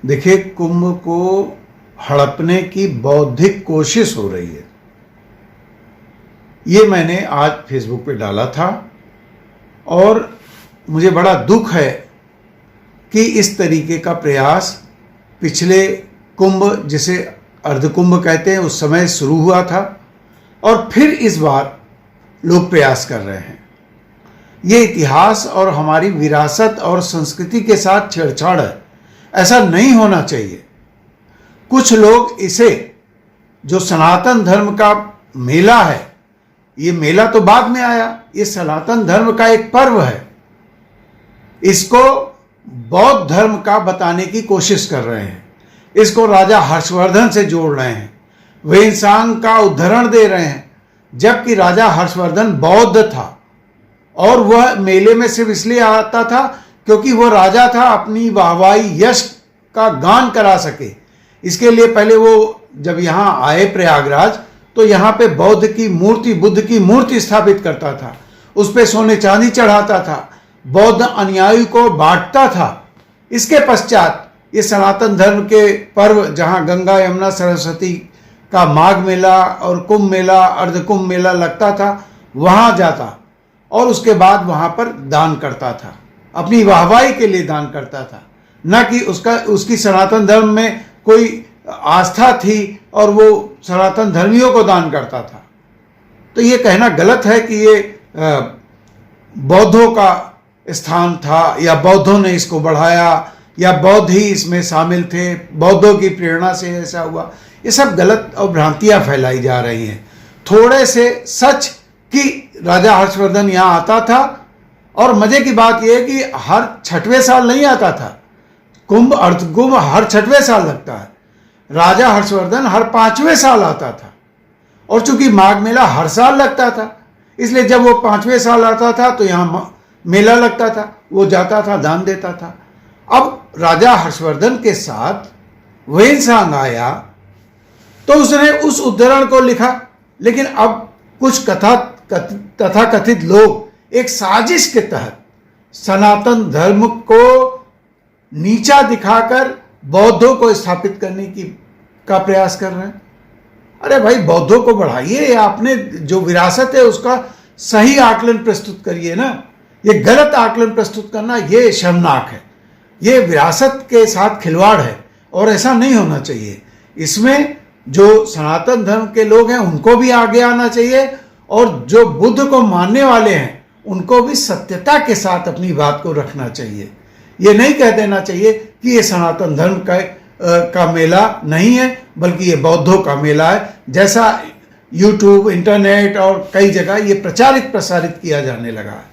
देखिए, कुंभ को हड़पने की बौद्धिक कोशिश हो रही है। ये मैंने आज फेसबुक पे डाला था और मुझे बड़ा दुख है कि इस तरीके का प्रयास पिछले कुंभ, जिसे अर्धकुंभ कहते हैं, उस समय शुरू हुआ था और फिर इस बार लोग प्रयास कर रहे हैं। ये इतिहास और हमारी विरासत और संस्कृति के साथ छेड़छाड़ है। ऐसा नहीं होना चाहिए। कुछ लोग इसे, जो सनातन धर्म का मेला है, ये मेला तो बाद में आया, ये सनातन धर्म का एक पर्व है, इसको बौद्ध धर्म का बताने की कोशिश कर रहे हैं। इसको राजा हर्षवर्धन से जोड़ रहे हैं, वेनसांग का उदाहरण दे रहे हैं, जबकि राजा हर्षवर्धन बौद्ध था और वह मेले में सिर्फ इसलिए आता था क्योंकि वह राजा था, अपनी वाहवाही यश का गान करा सके। इसके लिए पहले वो जब यहाँ आए प्रयागराज, तो यहाँ पे बौद्ध की मूर्ति, बुद्ध की मूर्ति स्थापित करता था, उस पे सोने चांदी चढ़ाता था, बौद्ध अनुयायी को बांटता था। इसके पश्चात ये सनातन धर्म के पर्व, जहाँ गंगा यमुना सरस्वती का माघ मेला और कुंभ मेला, अर्धकुंभ मेला लगता था, वहाँ जाता और उसके बाद वहाँ पर दान करता था, अपनी वाहवाही के लिए दान करता था, न कि उसकी सनातन धर्म में कोई आस्था थी और वो सनातन धर्मियों को दान करता था। तो ये कहना गलत है कि ये बौद्धों का स्थान था या बौद्धों ने इसको बढ़ाया या बौद्ध ही इसमें शामिल थे, बौद्धों की प्रेरणा से ऐसा हुआ। ये सब गलत और भ्रांतियां फैलाई जा रही हैं। थोड़े से सच कि राजा हर्षवर्धन यहाँ आता था, और मजे की बात यह है कि हर 6वें साल नहीं आता था। कुंभ, अर्धकुंभ हर 6वें साल लगता है। राजा हर्षवर्धन हर 5वें साल आता था, और चूंकि माघ मेला हर साल लगता था, इसलिए जब वो 5वें साल आता था तो यहाँ मेला लगता था, वो जाता था, दान देता था। अब राजा हर्षवर्धन के साथ वेनसांग आया तो उसने उस उद्धरण को लिखा, लेकिन अब कुछ तथाकथित लोग एक साजिश के तहत सनातन धर्म को नीचा दिखाकर बौद्धों को स्थापित करने का प्रयास कर रहे हैं। अरे भाई, बौद्धों को बढ़ाइए, आपने जो विरासत है उसका सही आकलन प्रस्तुत करिए ना। ये गलत आकलन प्रस्तुत करना, ये शर्मनाक है। ये विरासत के साथ खिलवाड़ है और ऐसा नहीं होना चाहिए। इसमें जो सनातन धर्म के लोग हैं उनको भी आगे आना चाहिए, और जो बुद्ध को मानने वाले हैं उनको भी सत्यता के साथ अपनी बात को रखना चाहिए। ये नहीं कह देना चाहिए कि ये सनातन धर्म का मेला नहीं है, बल्कि ये बौद्धों का मेला है, जैसा यूट्यूब, इंटरनेट और कई जगह ये प्रचारित प्रसारित किया जाने लगा है।